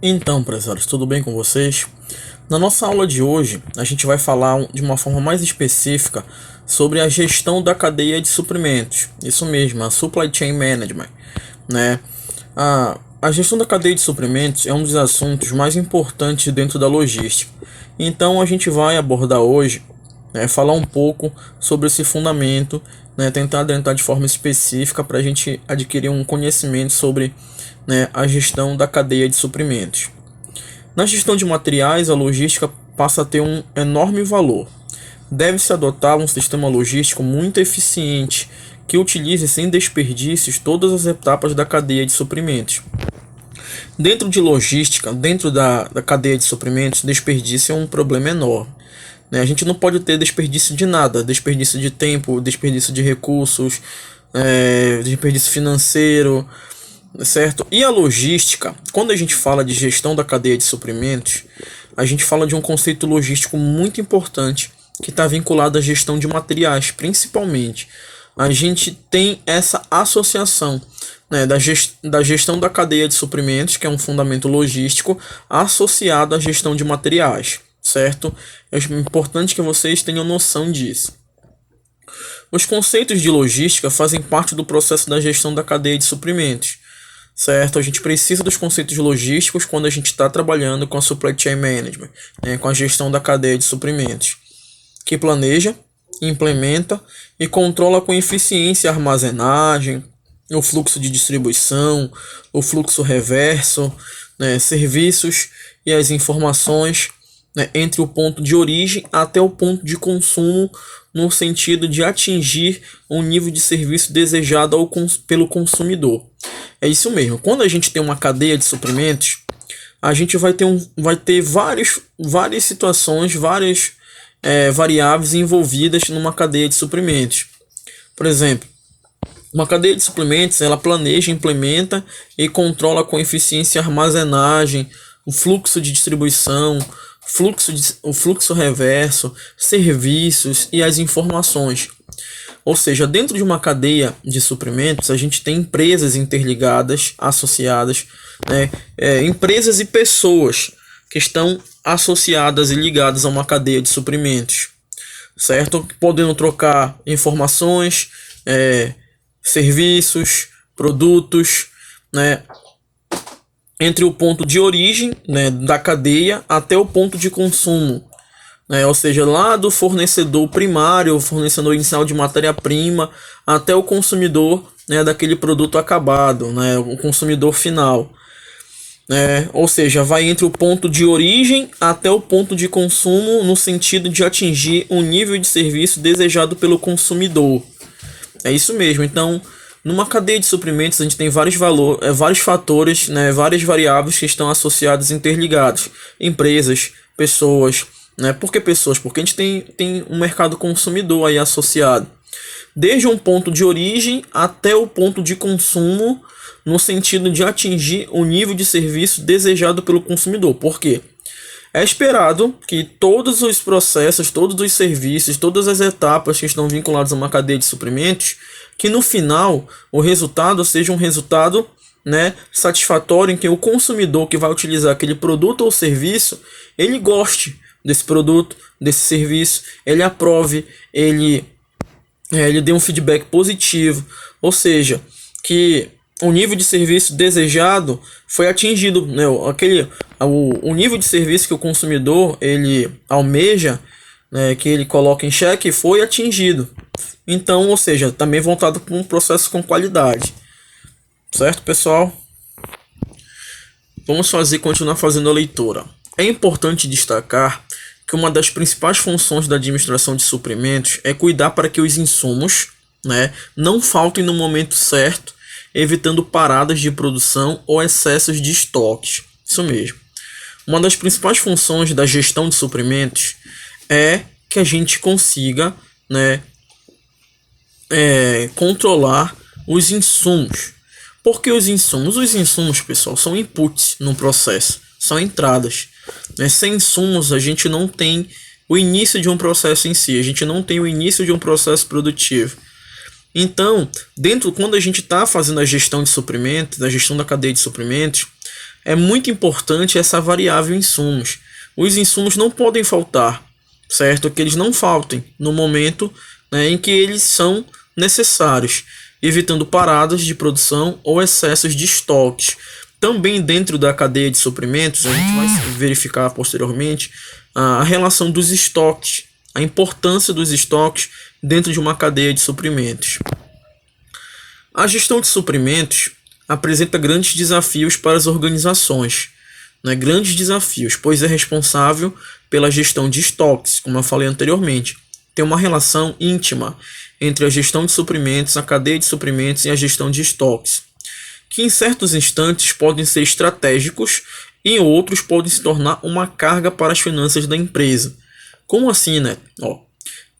Então, empresários, tudo bem com vocês? Na nossa aula de hoje, a gente vai falar de uma forma mais específica sobre a gestão da cadeia de suprimentos. Isso mesmo, a Supply Chain Management, né? A gestão da cadeia de suprimentos é um dos assuntos mais importantes dentro da logística. Então, a gente vai abordar hoje, falar um pouco sobre esse fundamento, tentar adentrar de forma específica para a gente adquirir um conhecimento sobre, a gestão da cadeia de suprimentos. Na gestão de materiais, a logística passa a ter um enorme valor. Deve-se adotar um sistema logístico muito eficiente que utilize sem desperdícios todas as etapas da cadeia de suprimentos. Dentro de logística, dentro da cadeia de suprimentos, desperdício é um problema enorme. A gente não pode ter desperdício de nada, desperdício de tempo, desperdício de recursos, desperdício financeiro, certo? E a logística, quando a gente fala de gestão da cadeia de suprimentos, a gente fala de um conceito logístico muito importante que está vinculado à gestão de materiais, principalmente. A gente tem essa associação, da gestão da cadeia de suprimentos, que é um fundamento logístico, associado à gestão de materiais, certo? É importante que vocês tenham noção disso. Os conceitos de logística fazem parte do processo da gestão da cadeia de suprimentos, certo? A gente precisa dos conceitos logísticos quando a gente está trabalhando com a Supply Chain Management, com a gestão da cadeia de suprimentos, que planeja, implementa e controla com eficiência a armazenagem, o fluxo de distribuição, o fluxo reverso, serviços e as informações, entre o ponto de origem até o ponto de consumo, no sentido de atingir um nível de serviço desejado pelo consumidor. É isso mesmo. Quando a gente tem uma cadeia de suprimentos, a gente vai ter várias situações, várias variáveis envolvidas numa cadeia de suprimentos. Por exemplo, uma cadeia de suprimentos, ela planeja, implementa e controla com eficiência a armazenagem, o fluxo de distribuição, o fluxo reverso, serviços e as informações. Ou seja, dentro de uma cadeia de suprimentos, a gente tem empresas interligadas, associadas, empresas e pessoas que estão associadas e ligadas a uma cadeia de suprimentos, certo? Podendo trocar informações, serviços, produtos, entre o ponto de origem, da cadeia até o ponto de consumo, ou seja, lá do fornecedor primário, o fornecedor inicial de matéria-prima, até o consumidor, daquele produto acabado, o consumidor final. Ou seja, vai entre o ponto de origem até o ponto de consumo, no sentido de atingir um nível de serviço desejado pelo consumidor. É isso mesmo. Então, numa cadeia de suprimentos, a gente tem vários fatores, várias variáveis que estão associadas e interligadas. Empresas, pessoas. Por que pessoas? Porque a gente tem um mercado consumidor aí associado. Desde um ponto de origem até o ponto de consumo, no sentido de atingir o nível de serviço desejado pelo consumidor. Por quê? É esperado que todos os processos, todos os serviços, todas as etapas que estão vinculadas a uma cadeia de suprimentos, que no final o resultado seja um resultado, satisfatório, em que o consumidor que vai utilizar aquele produto ou serviço, ele goste desse produto, desse serviço, ele aprove, ele dê um feedback positivo, ou seja, que o nível de serviço desejado foi atingido, o nível de serviço que o consumidor ele almeja, que ele coloca em xeque, foi atingido. Então, ou seja, também voltado para um processo com qualidade, certo, pessoal? Vamos continuar fazendo a leitura. É importante destacar que uma das principais funções da administração de suprimentos é cuidar para que os insumos, não faltem no momento certo, evitando paradas de produção ou excessos de estoques. Isso mesmo. Uma das principais funções da gestão de suprimentos é que a gente consiga, controlar os insumos. Por que os insumos? Os insumos, pessoal, são inputs no processo, são entradas. Sem insumos, a gente não tem o início de um processo em si, a gente não tem o início de um processo produtivo. Então, quando a gente está fazendo a gestão de suprimentos, a gestão da cadeia de suprimentos, é muito importante essa variável insumos. Os insumos não podem faltar, certo? Que eles não faltem no momento, né, em que eles são necessários, evitando paradas de produção ou excessos de estoques. Também dentro da cadeia de suprimentos, a gente vai verificar posteriormente a relação dos estoques, a importância dos estoques dentro de uma cadeia de suprimentos. A gestão de suprimentos apresenta grandes desafios para as organizações, né? Grandes desafios, pois é responsável pela gestão de estoques, como eu falei anteriormente. Tem uma relação íntima entre a gestão de suprimentos, a cadeia de suprimentos e a gestão de estoques, que em certos instantes podem ser estratégicos e em outros podem se tornar uma carga para as finanças da empresa. Como assim, né?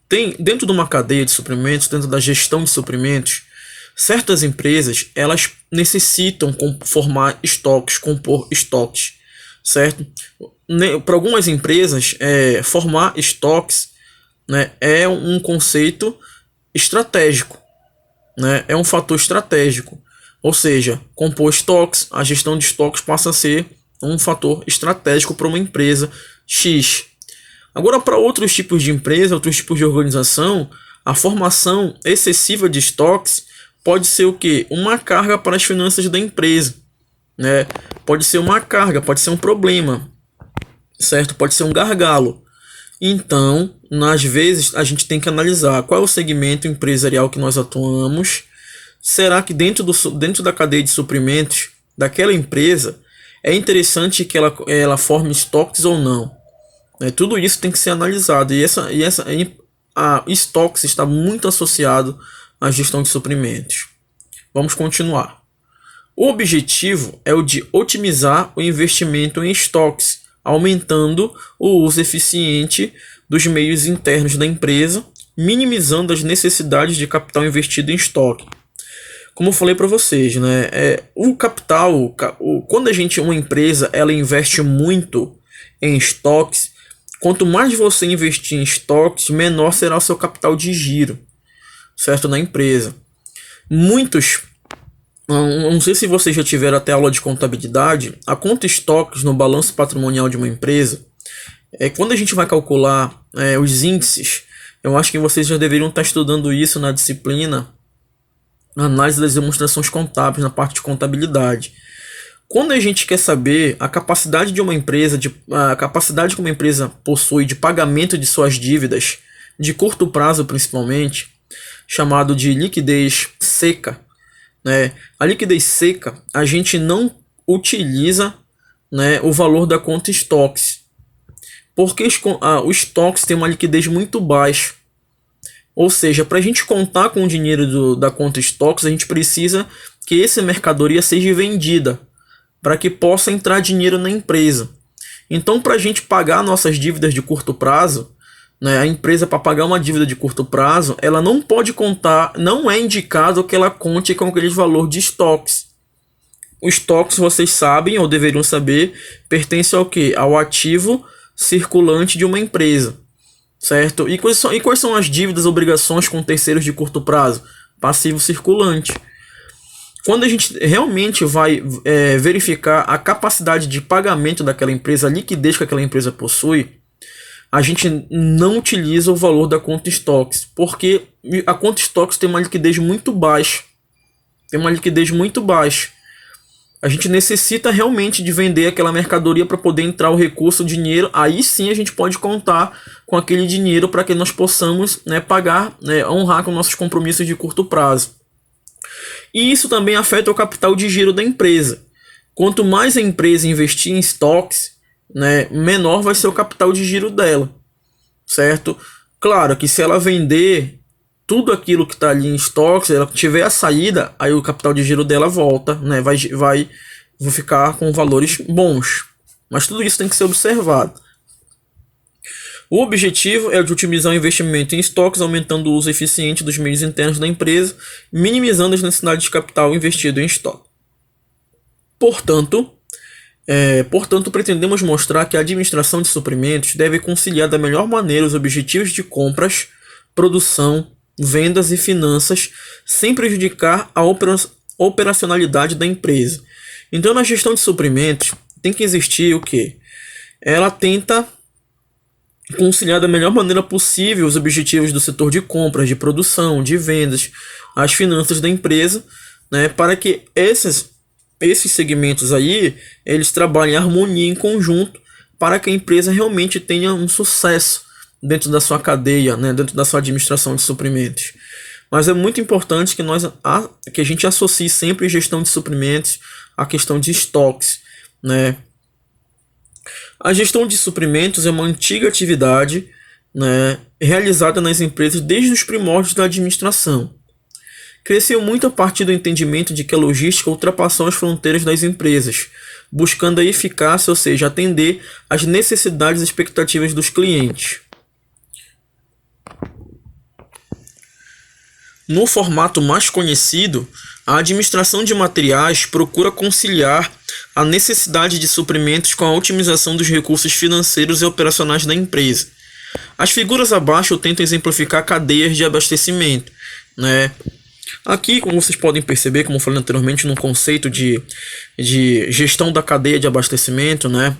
Tem dentro de uma cadeia de suprimentos, dentro da gestão de suprimentos, certas empresas elas necessitam formar estoques, compor estoques, certo? Para algumas empresas, formar estoques, né, é um conceito estratégico, né? É um fator estratégico. Ou seja, compor estoques, a gestão de estoques passa a ser um fator estratégico para uma empresa X. Agora, para outros tipos de empresa, outros tipos de organização, a formação excessiva de estoques pode ser o quê? Uma carga para as finanças da empresa, né? Pode ser uma carga, pode ser um problema, certo? Pode ser um gargalo. Então, às vezes, a gente tem que analisar qual é o segmento empresarial que nós atuamos. Será que dentro da cadeia de suprimentos daquela empresa é interessante que ela forme estoques ou não? Tudo isso tem que ser analisado. E a estoques está muito associado à gestão de suprimentos. Vamos continuar. O objetivo é o de otimizar o investimento em estoques, aumentando o uso eficiente dos meios internos da empresa, minimizando as necessidades de capital investido em estoque. Como eu falei para vocês, né, o capital, quando uma empresa ela investe muito em estoques, quanto mais você investir em estoques, menor será o seu capital de giro, certo, na empresa. Não sei se vocês já tiveram até aula de contabilidade, a conta estoques no balanço patrimonial de uma empresa, quando a gente vai calcular os índices, eu acho que vocês já deveriam estar estudando isso na disciplina análise das demonstrações contábeis, na parte de contabilidade. Quando a gente quer saber a capacidade de uma empresa, a capacidade que uma empresa possui de pagamento de suas dívidas, de curto prazo principalmente, chamado de liquidez seca, né? A liquidez seca, a gente não utiliza, né, o valor da conta estoques, porque os estoques têm uma liquidez muito baixa. Ou seja, para a gente contar com o dinheiro da conta estoques, a gente precisa que essa mercadoria seja vendida, para que possa entrar dinheiro na empresa. Então, para a gente pagar nossas dívidas de curto prazo, né, a empresa, para pagar uma dívida de curto prazo, ela não pode contar, não é indicado que ela conte com aquele valor de estoques. Os estoques, vocês sabem, ou deveriam saber, pertence ao quê? Ao ativo circulante de uma empresa, certo? E quais são as dívidas, obrigações com terceiros de curto prazo? Passivo circulante. Quando a gente realmente vai verificar a capacidade de pagamento daquela empresa, a liquidez que aquela empresa possui, a gente não utiliza o valor da conta estoques, porque a conta estoques tem uma liquidez muito baixa. A gente necessita realmente de vender aquela mercadoria para poder entrar o recurso, o dinheiro. Aí sim a gente pode contar com aquele dinheiro para que nós possamos, né, pagar, né, honrar com nossos compromissos de curto prazo. E isso também afeta o capital de giro da empresa. Quanto mais a empresa investir em estoques, né, menor vai ser o capital de giro dela, certo? Claro que se ela vender tudo aquilo que está ali em estoques, se ela tiver a saída, aí o capital de giro dela volta, né, vai ficar com valores bons. Mas tudo isso tem que ser observado. O objetivo é o de otimizar o investimento em estoques, aumentando o uso eficiente dos meios internos da empresa, minimizando as necessidades de capital investido em estoque. Portanto, pretendemos mostrar que a administração de suprimentos deve conciliar da melhor maneira os objetivos de compras, produção, vendas e finanças, sem prejudicar a operacionalidade da empresa. Então, na gestão de suprimentos, tem que existir o quê? Ela tenta conciliar da melhor maneira possível os objetivos do setor de compras, de produção, de vendas, as finanças da empresa, né, para que esses segmentos aí, eles trabalhem em harmonia, em conjunto, para que a empresa realmente tenha um sucesso dentro da sua cadeia, né, dentro da sua administração de suprimentos. Mas é muito importante que a gente associe sempre gestão de suprimentos à questão de estoques, né? A gestão de suprimentos é uma antiga atividade, né, realizada nas empresas desde os primórdios da administração. Cresceu muito a partir do entendimento de que a logística ultrapassou as fronteiras das empresas, buscando a eficácia, ou seja, atender às necessidades e expectativas dos clientes. No formato mais conhecido, a administração de materiais procura conciliar a necessidade de suprimentos com a otimização dos recursos financeiros e operacionais da empresa. As figuras abaixo tentam exemplificar cadeias de abastecimento, né? Aqui, como vocês podem perceber, como eu falei anteriormente, no conceito de gestão da cadeia de abastecimento, né?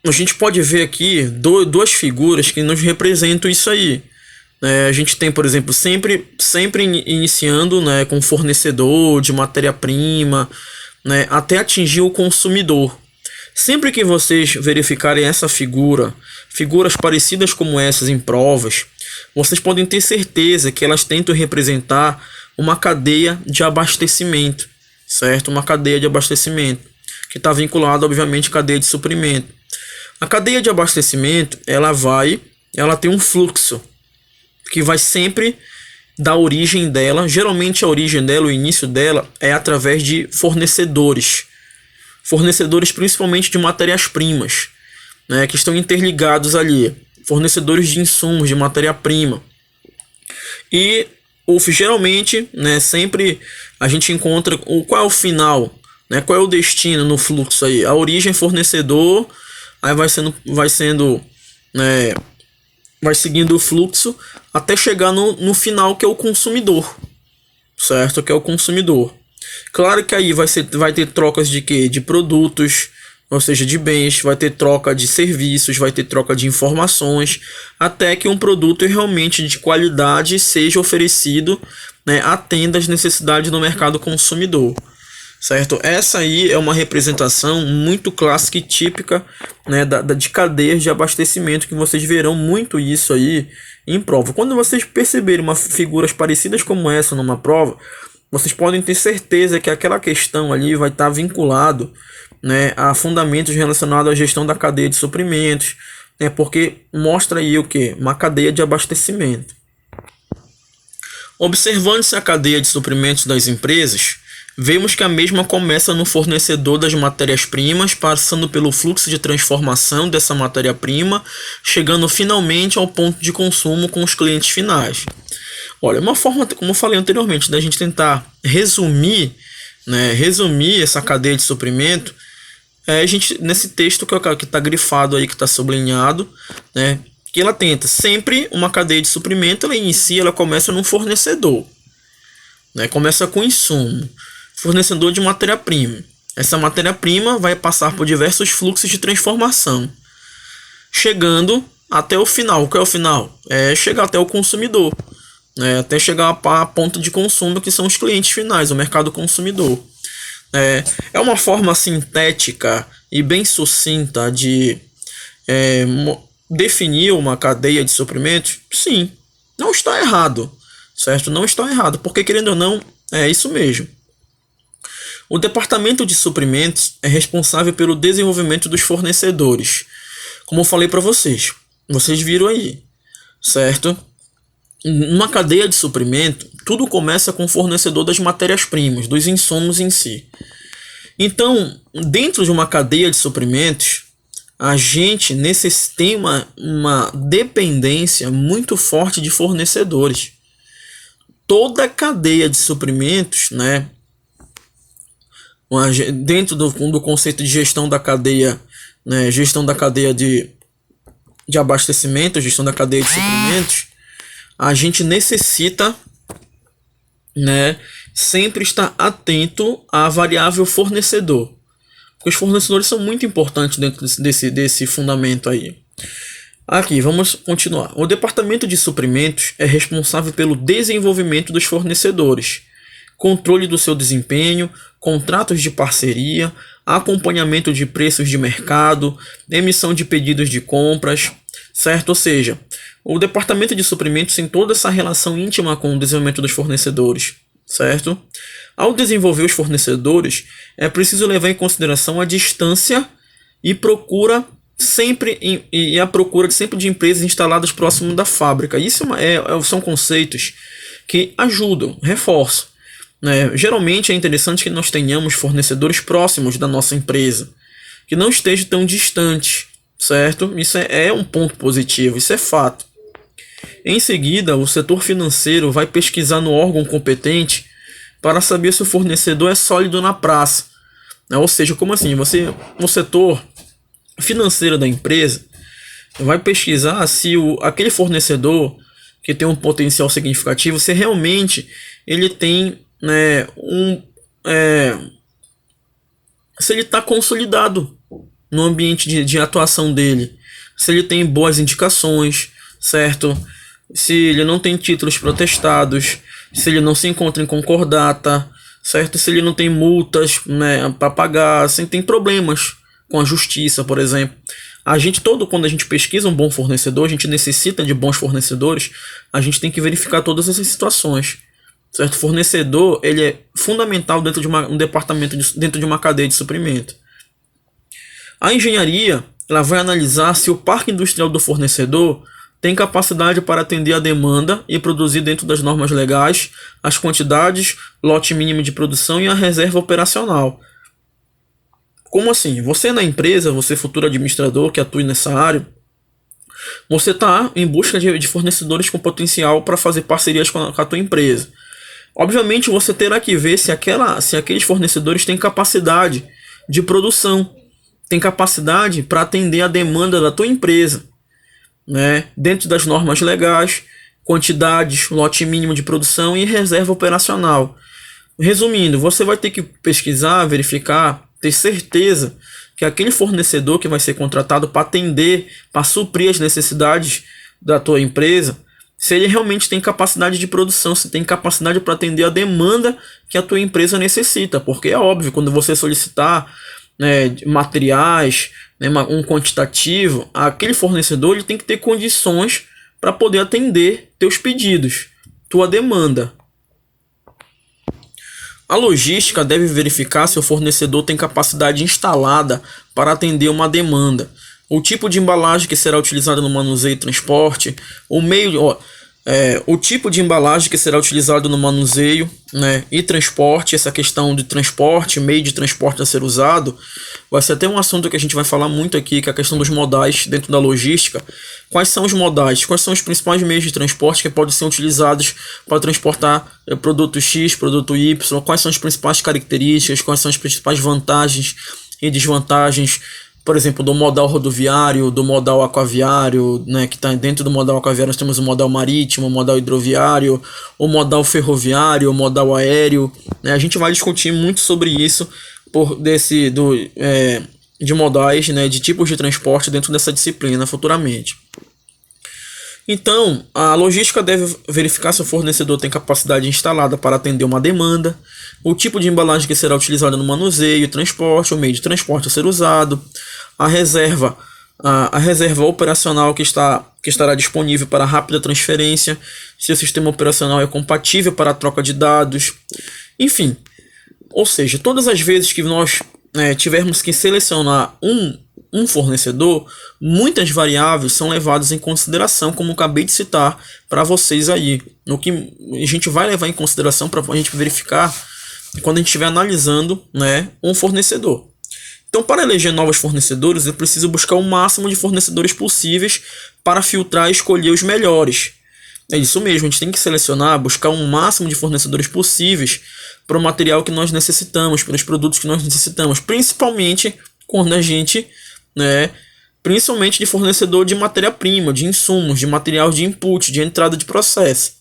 A gente pode ver aqui duas figuras que nos representam isso aí. A gente tem, por exemplo, sempre iniciando, né, com fornecedor de matéria-prima, né, até atingir o consumidor. Sempre que vocês verificarem figuras parecidas como essas em provas, vocês podem ter certeza que elas tentam representar uma cadeia de abastecimento, certo? Uma cadeia de abastecimento, que está vinculada, obviamente, à cadeia de suprimento. A cadeia de abastecimento, ela tem um fluxo, que vai sempre da origem dela. Geralmente a origem dela, o início dela, é através de fornecedores. Fornecedores principalmente de matérias-primas, né, que estão interligados ali. Fornecedores de insumos, de matéria-prima. E geralmente, né, sempre a gente encontra qual é o final, né, qual é o destino no fluxo aí. A origem fornecedor, aí vai seguindo o fluxo até chegar no final, que é o consumidor, certo? Que é o consumidor. Claro que aí vai ter trocas de quê? De produtos, ou seja, de bens, vai ter troca de serviços, vai ter troca de informações, até que um produto realmente de qualidade seja oferecido, né, atenda às necessidades do mercado consumidor. Certo? Essa aí é uma representação muito clássica e típica, né, de cadeias de abastecimento, que vocês verão muito isso aí em prova. Quando vocês perceberem figuras parecidas como essa numa prova, vocês podem ter certeza que aquela questão ali vai estar vinculado, né, a fundamentos relacionados à gestão da cadeia de suprimentos, né, porque mostra aí o que? Uma cadeia de abastecimento. Observando-se a cadeia de suprimentos das empresas, vemos que a mesma começa no fornecedor das matérias-primas, passando pelo fluxo de transformação dessa matéria-prima, chegando finalmente ao ponto de consumo com os clientes finais. Olha, uma forma, como eu falei anteriormente, da gente tentar resumir essa cadeia de suprimento, nesse texto que está grifado aí, que está sublinhado, né, que ela tenta sempre uma cadeia de suprimento, ela começa num fornecedor, né, começa com insumo. Fornecedor de matéria-prima. Essa matéria-prima vai passar por diversos fluxos de transformação, chegando até o final. Qual é o final? É chegar até o consumidor, né? Até chegar a ponto de consumo, que são os clientes finais, o mercado consumidor. É uma forma sintética e bem sucinta de definir uma cadeia de suprimentos? Sim, não está errado, certo? Não está errado, porque querendo ou não, é isso mesmo. O departamento de suprimentos é responsável pelo desenvolvimento dos fornecedores. Como eu falei para vocês viram aí, certo? Numa cadeia de suprimento, tudo começa com o fornecedor das matérias-primas, dos insumos em si. Então, dentro de uma cadeia de suprimentos, a gente tem uma dependência muito forte de fornecedores. Toda a cadeia de suprimentos, né, dentro do conceito de gestão da cadeia, né, gestão da cadeia de abastecimento, gestão da cadeia de suprimentos, a gente necessita né, sempre estar atento à variável fornecedor, porque os fornecedores são muito importantes dentro desse fundamento aí. Aqui, vamos continuar. O departamento de suprimentos é responsável pelo desenvolvimento dos fornecedores, controle do seu desempenho, contratos de parceria, acompanhamento de preços de mercado, emissão de pedidos de compras, certo? Ou seja, o departamento de suprimentos tem toda essa relação íntima com o desenvolvimento dos fornecedores, certo? Ao desenvolver os fornecedores, é preciso levar em consideração a distância e a procura sempre de empresas instaladas próximo da fábrica. Isso são conceitos que ajudam, reforçam, né? Geralmente é interessante que nós tenhamos fornecedores próximos da nossa empresa, que não estejam tão distantes, certo? Isso é um ponto positivo, isso é fato. Em seguida, o setor financeiro vai pesquisar no órgão competente para saber se o fornecedor é sólido na praça. Ou seja, como assim? No setor financeiro da empresa, vai pesquisar se aquele fornecedor que tem um potencial significativo, se realmente ele tem, né, se ele está consolidado no ambiente de atuação dele, se ele tem boas indicações, certo? Se ele não tem títulos protestados, se ele não se encontra em concordata, certo? Se ele não tem multas, né, para pagar, se tem problemas com a justiça, por exemplo. Quando a gente pesquisa um bom fornecedor, a gente necessita de bons fornecedores, a gente tem que verificar todas essas situações, certo? O fornecedor, ele é fundamental dentro de um departamento, dentro de uma cadeia de suprimento. A engenharia, ela vai analisar se o parque industrial do fornecedor tem capacidade para atender a demanda e produzir dentro das normas legais as quantidades, lote mínimo de produção e a reserva operacional. Como assim? Você na empresa, você futuro administrador que atue nessa área, você está em busca de fornecedores com potencial para fazer parcerias com a tua empresa. Obviamente você terá que ver se aqueles fornecedores têm capacidade de produção, têm capacidade para atender a demanda da tua empresa, né? Dentro das normas legais, quantidades, lote mínimo de produção e reserva operacional. Resumindo, você vai ter que pesquisar, verificar, ter certeza que aquele fornecedor que vai ser contratado para atender, para suprir as necessidades da tua empresa, se ele realmente tem capacidade de produção, se tem capacidade para atender a demanda que a tua empresa necessita. Porque é óbvio, quando você solicitar, né, materiais, né, um quantitativo, aquele fornecedor ele tem que ter condições para poder atender teus pedidos, tua demanda. A logística deve verificar se o fornecedor tem capacidade instalada para atender uma demanda, o tipo de embalagem que será utilizada no manuseio e transporte, o tipo de embalagem que será utilizado no manuseio, né, e transporte. Essa questão de transporte, meio de transporte a ser usado, vai ser até um assunto que a gente vai falar muito aqui, que é a questão dos modais dentro da logística. Quais são os modais? Quais são os principais meios de transporte que podem ser utilizados para transportar produto X, produto Y? Quais são as principais características? Quais são as principais vantagens e desvantagens, por exemplo, do modal rodoviário, do modal aquaviário, né, que está dentro do modal aquaviário nós temos o modal marítimo, o modal hidroviário, o modal ferroviário, o modal aéreo, né? A gente vai discutir muito sobre isso de modais, né, de tipos de transporte dentro dessa disciplina futuramente. Então, a logística deve verificar se o fornecedor tem capacidade instalada para atender uma demanda, o tipo de embalagem que será utilizada no manuseio, transporte, o meio de transporte a ser usado, a reserva operacional que estará disponível para rápida transferência, se o sistema operacional é compatível para a troca de dados, enfim. Ou seja, todas as vezes que nós tivermos que selecionar um fornecedor, muitas variáveis são levadas em consideração, como eu acabei de citar para vocês aí, no que a gente vai levar em consideração para a gente verificar quando a gente estiver analisando, né, um fornecedor. Então, para eleger novos fornecedores, é preciso buscar o máximo de fornecedores possíveis para filtrar e escolher os melhores. É isso mesmo, a gente tem que selecionar, buscar um máximo de fornecedores possíveis para o material que nós necessitamos, para os produtos que nós necessitamos, principalmente quando a gente, principalmente de fornecedor de matéria-prima, de insumos, de material de input, de entrada de processo.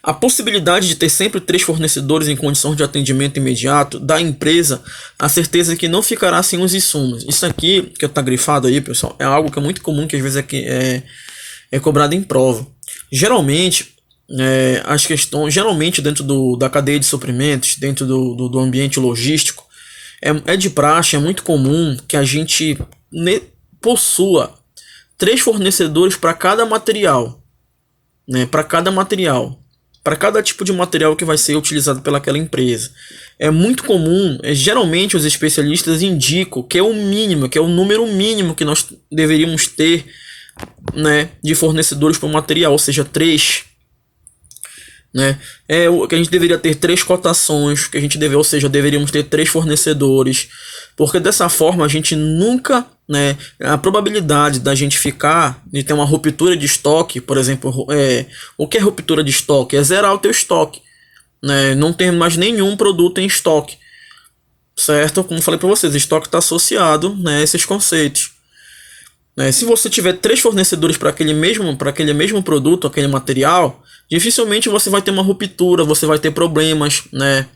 A possibilidade de ter sempre 3 fornecedores em condições de atendimento imediato dá à empresa a certeza que não ficará sem os insumos. Isso aqui, que está grifado aí, pessoal, é algo que é muito comum, que às vezes é cobrado em prova. Geralmente, as questões, geralmente dentro da cadeia de suprimentos, dentro do ambiente logístico, é de praxe, é muito comum que a gente possua 3 fornecedores para cada material, né? Para cada tipo de material que vai ser utilizado pelaquela empresa. É muito comum, geralmente os especialistas indicam que é o mínimo, que é o número mínimo que nós deveríamos ter, né, de fornecedores para o material, ou seja, 3. Né? Que a gente deveria ter 3 cotações, que a gente ou seja, deveríamos ter 3 fornecedores, porque dessa forma a gente nunca, né, a probabilidade da gente de ter uma ruptura de estoque, por exemplo, o que é ruptura de estoque? É zerar o teu estoque, né? Não ter mais nenhum produto em estoque, certo? Como falei para vocês, estoque está associado, né, a esses conceitos. Se você tiver 3 fornecedores para aquele mesmo produto, aquele material, dificilmente você vai ter uma ruptura, você vai ter problemas, né,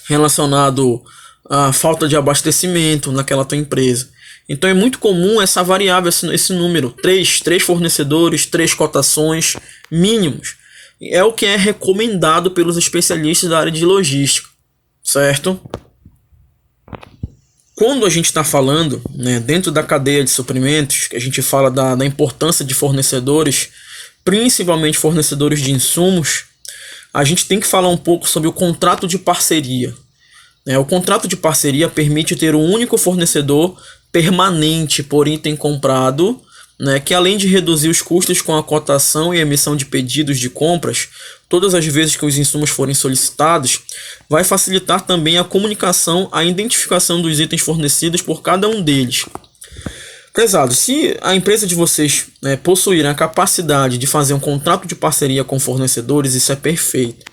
relacionado à falta de abastecimento naquela tua empresa. Então é muito comum essa variável, esse número, 3 fornecedores, 3 cotações mínimos. É o que é recomendado pelos especialistas da área de logística, certo? Quando a gente está falando, né, dentro da cadeia de suprimentos, que a gente fala da importância de fornecedores, principalmente fornecedores de insumos, a gente tem que falar um pouco sobre o contrato de parceria. O contrato de parceria permite ter um único fornecedor permanente por item comprado, né, que além de reduzir os custos com a cotação e emissão de pedidos de compras, todas as vezes que os insumos forem solicitados, vai facilitar também a comunicação, a identificação dos itens fornecidos por cada um deles. Prezados, se a empresa de vocês, né, possuir a capacidade de fazer um contrato de parceria com fornecedores, isso é perfeito,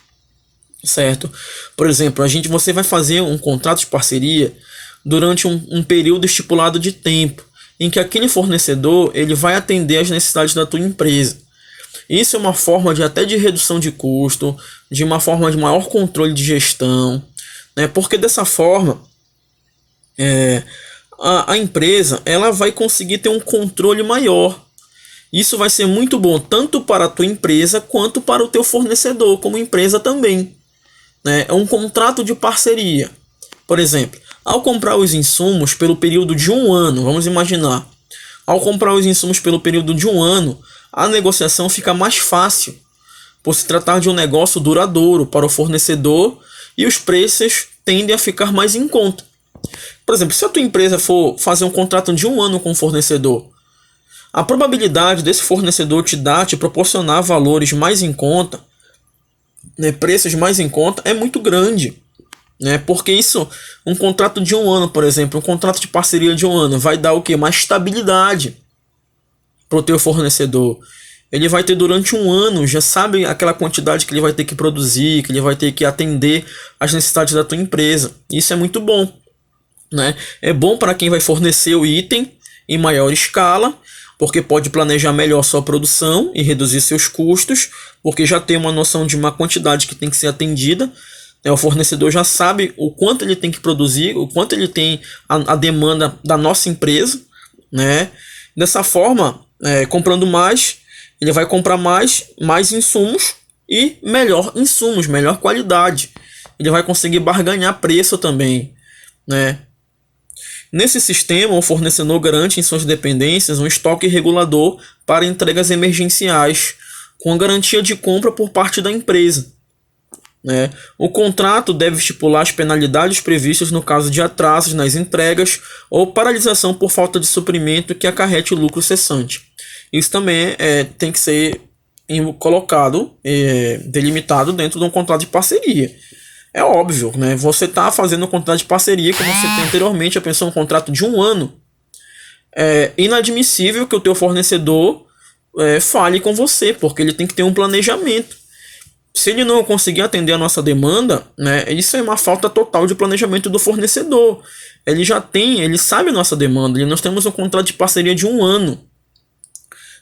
certo? Por exemplo, você vai fazer um contrato de parceria durante um período estipulado de tempo, em que aquele fornecedor ele vai atender às necessidades da tua empresa. Isso é uma forma de redução de custo, de uma forma de maior controle de gestão, né? Porque dessa forma a empresa ela vai conseguir ter um controle maior. Isso vai ser muito bom tanto para a tua empresa quanto para o teu fornecedor como empresa também, né? É um contrato de parceria. Por exemplo, ao comprar os insumos pelo período de 1 ano, vamos imaginar, ao comprar os insumos pelo período de 1 ano, a negociação fica mais fácil, por se tratar de um negócio duradouro para o fornecedor e os preços tendem a ficar mais em conta. Por exemplo, se a tua empresa for fazer um contrato de 1 ano com o fornecedor, a probabilidade desse fornecedor te proporcionar valores mais em conta, né, preços mais em conta, é muito grande. Porque um contrato de 1 ano, por exemplo, um contrato de parceria de 1 ano, vai dar o quê? Mais estabilidade para o teu fornecedor. Ele vai ter durante 1 ano, já sabe aquela quantidade que ele vai ter que produzir, que ele vai ter que atender às necessidades da tua empresa. Isso é muito bom, né? É bom para quem vai fornecer o item em maior escala, porque pode planejar melhor sua produção e reduzir seus custos, porque já tem uma noção de uma quantidade que tem que ser atendida. O fornecedor já sabe o quanto ele tem que produzir, o quanto ele tem a demanda da nossa empresa, né? Dessa forma, comprando mais, ele vai comprar mais insumos e melhor qualidade. Ele vai conseguir barganhar preço também, né? Nesse sistema, o fornecedor garante em suas dependências um estoque regulador para entregas emergenciais, com a garantia de compra por parte da empresa. O contrato deve estipular as penalidades previstas no caso de atrasos nas entregas ou paralisação por falta de suprimento que acarrete lucro cessante. Isso também tem que ser colocado, delimitado dentro de um contrato de parceria. É óbvio, né? Você está fazendo um contrato de parceria, como você tem anteriormente, a pessoa um contrato de 1 ano. É inadmissível que o teu fornecedor fale com você, porque ele tem que ter um planejamento. Se ele não conseguir atender a nossa demanda, né, isso é uma falta total de planejamento do fornecedor. Ele sabe a nossa demanda. Nós temos um contrato de parceria de 1 ano,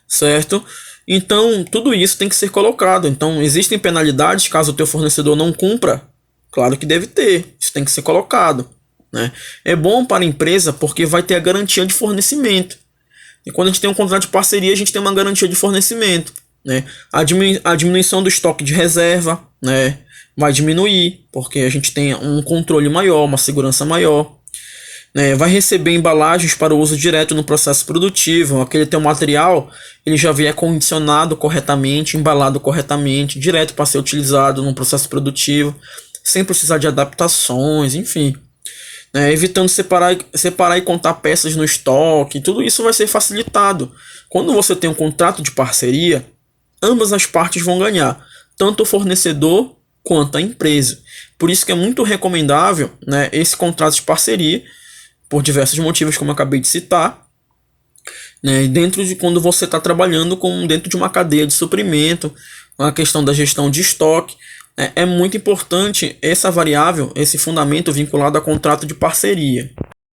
certo? Então, tudo isso tem que ser colocado. Então, existem penalidades caso o teu fornecedor não cumpra? Claro que deve ter, isso tem que ser colocado, né? É bom para a empresa porque vai ter a garantia de fornecimento. E quando a gente tem um contrato de parceria, a gente tem uma garantia de fornecimento, né? A diminuição do estoque de reserva, né, vai diminuir, porque a gente tem um controle maior, uma segurança maior. Vai receber embalagens para o uso direto no processo produtivo. Aquele teu material ele já vem acondicionado corretamente, embalado corretamente, direto para ser utilizado no processo produtivo, sem precisar de adaptações, enfim. Evitando separar e contar peças no estoque, tudo isso vai ser facilitado. Quando você tem um contrato de parceria, ambas as partes vão ganhar, tanto o fornecedor quanto a empresa. Por isso que é muito recomendável, né, esse contrato de parceria, por diversos motivos, como eu acabei de citar, né, dentro de quando você está trabalhando dentro de uma cadeia de suprimento, a questão da gestão de estoque. É muito importante essa variável, esse fundamento vinculado a contrato de parceria.